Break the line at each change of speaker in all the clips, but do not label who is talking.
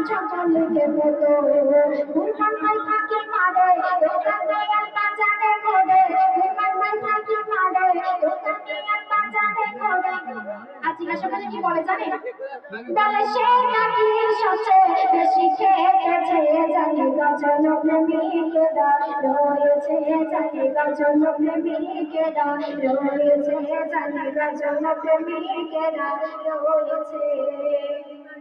লিখে মতো ফুলমান ভাই থাকি মারে দোকানে আর বাজারে ঘোরে ফুলমান ভাই থাকি মারে দোকানে আর বাজারে ঘোরে। আর জিজ্ঞাসা করলে কি বলে জানেন? বলে সে নাকি সবচেয়ে বেশি খেয়েছে জানি গজন প্রেমিকেরা রয়েছে জানি গজন প্রেমিকেরা রয়েছে জানি গজন প্রেমিকেরা রয়েছে।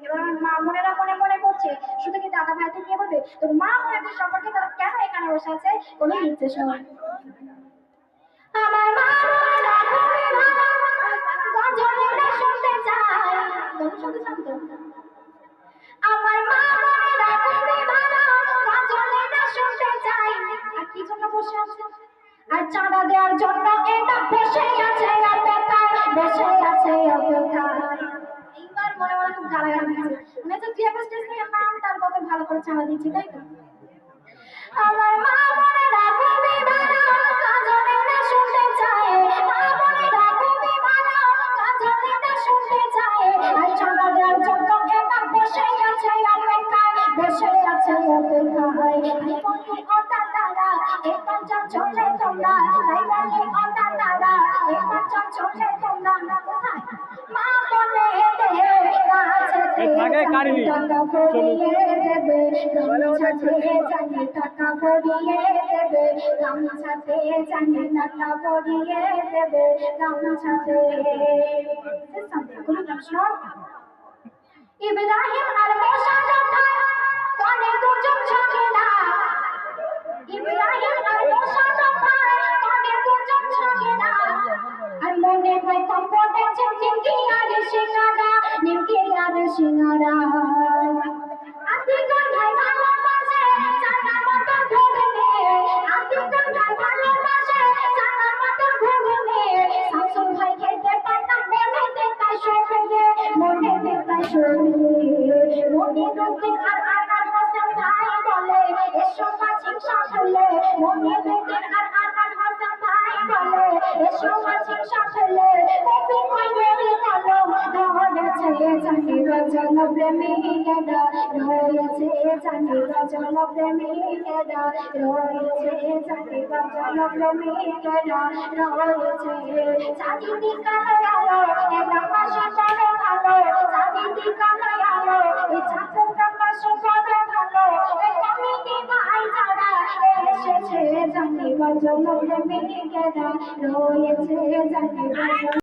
এবার মা বোনেরা মনে মনে করছে শুধু কি দাদা ভাইকে নিয়ে বলবে, তো মা বোনেদের সম্পর্কে তারা কেন এখানে বসে আছে বলে নিচ্ছে সবাই। আমার মা বোনেরা খুবই ভালো গজলটা শুনতে চায়, গজল শুনতে চান তো? আমার মা বোনেরা খুবই ভালো গজলটা শুনতে চায়। আর কি জন্য বসে আছে? আর চাঁদা দেওয়ার জন্য এটা বসে আছে অপেক্ষায়, বসে আছে অপেক্ষায়। এইবার মনে মনে খুব গালাগালি দিচ্ছে, মানে তো তুই একটা স্টেজ থেকে নাম তার কত ভালো করে চাঁদা দিচ্ছি, তাই তো? আমার মা বোনেরা খুবই ভালো গজলটা শুনতে চায়, মা বোনেরা খুবই ভালো গজলটা শুনতে চায়। আর চাঁদা দেওয়ার জন্য এটা বসে আছে অপেক্ষায়, বসে আছে অপেক্ষায়। তাই বলি ও দাদারা একবার চলে তোমরা, তাই বলি ও দাদারা একবার চলে তোমরা। কোথায়? মা বোনেদের কাছেতে টাকা পড়িয়ে দেবে, গামছাতে জানি টাকা পড়িয়ে দেবে, গামছাতে জানি টাকা পড়িয়ে দেবে, গামছাতে। ইব্রাহিম আর মূসা যখন কানে দুজন থাকে না, ইব্রাহিম আর মূসা যখন কানে দুজন থাকে না। আর মনে হয় কম্পন দেখছে নিমকি আর সিঙ্গারা, নিমকি আর সিঙ্গারা। আতিকার ভাই ভালোবাসে চানার মতো ঘুগনি, আতিকার ভাই ভালোবাসে চানার মতো ঘুগনি। শাশুর ভাই খেতে পারতাম মনেতে তাই শোভে, মনেতে তাই শোভে। মনে রুদ্দিন আর আনার হোসেন ভাই বলে এসো মাঝি সাথলে, মনে রুদ্দিন আর আনার হোসেন ভাই বলে এসো মাঝি সাথলে। কবি কইলে কলম ধরেছে জানি গজল প্রেমিকেরা রয়েছে, জানি গজল প্রেমিকেরা রয়েছে, জানি গজল প্রেমিকেরা রয়েছে। চাঁদিদি কালো আলো একদম পাশে পড়ে ভালো, চাঁদিদি কালো আলো ওই চাঁদটা পাশে পড়ে ভালো। এই কমিটি ভাই যারা এসেছে জানি গজল প্রেমিকেরা রয়েছে, জানি গজল।